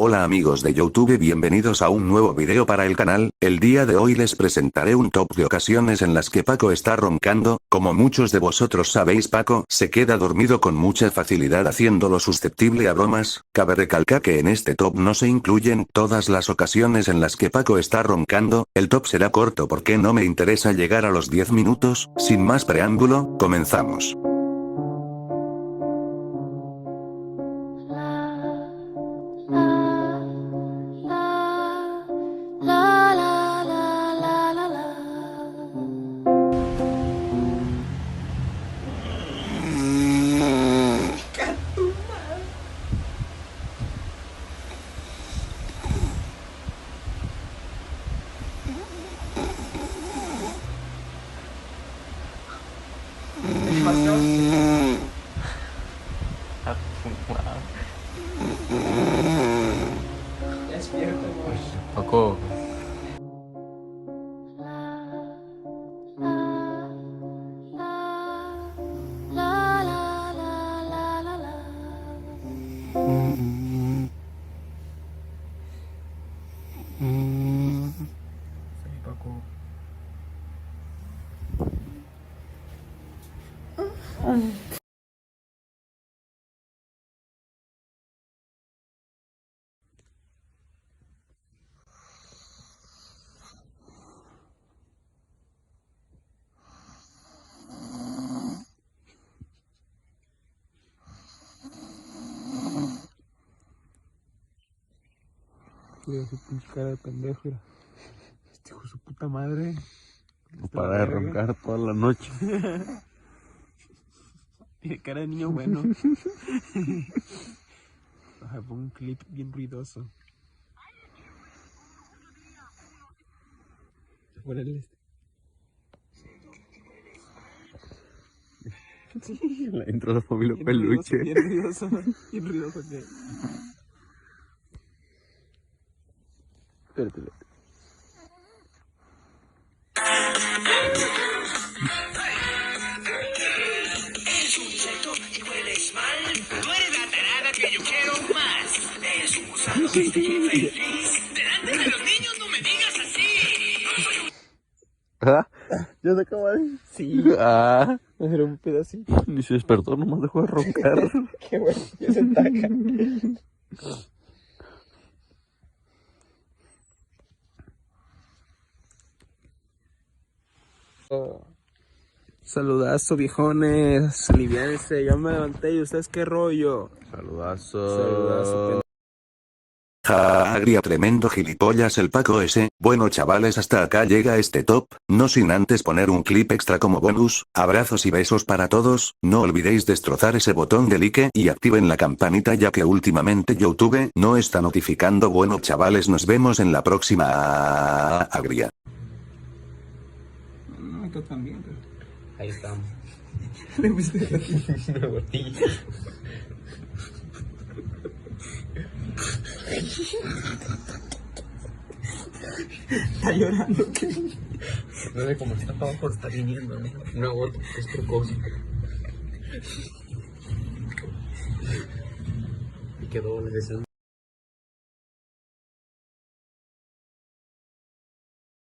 Hola amigos de YouTube, bienvenidos a un nuevo video para el canal. El día de hoy les presentaré un top de ocasiones en las que Paco está roncando. Como muchos de vosotros sabéis, Paco se queda dormido con mucha facilidad, haciéndolo susceptible a bromas. Cabe recalcar que en este top no se incluyen todas las ocasiones en las que Paco está roncando. El top será corto porque no me interesa llegar a los 10 minutos. Sin más preámbulo, comenzamos. Paco. Sí, Paco. Cuida su pinche cara de pendejo, mira. Este hijo de su puta madre. No para de roncar toda la noche. Tiene cara de niño bueno. Ajá, pongo un clip bien ruidoso. Órale. La intro de la familia Bien Peluche. ruidoso, bien ruidoso que... Espérate. Es un insecto y hueles mal. Tú eres la tarada que yo quiero más. Es un gusano que estoy feliz. Delante de los niños no me digas así. ¿Ah? ¿Ya se acaba ahí? Sí. Ah. Era un pedacito. Ni se despertó, nomás dejó de roncar. Qué bueno, ya se taca. Saludazo, viejones. Aliviánense, yo me levanté y ustedes qué rollo. Saludazo. Agria, tremendo gilipollas el Paco ese. Bueno chavales, hasta acá llega este top, no sin antes poner un clip extra como bonus. Abrazos y besos para todos. No olvidéis destrozar ese botón de like y activen la campanita, ya que últimamente YouTube no está notificando. Bueno chavales, nos vemos en la próxima. Agria. No, tú también, pero... Ahí estamos. Le puse Una botella. está llorando. No sé cómo está para abajo, está viniendo, ¿no? Una gota, es cosa. Y quedó, le deseo.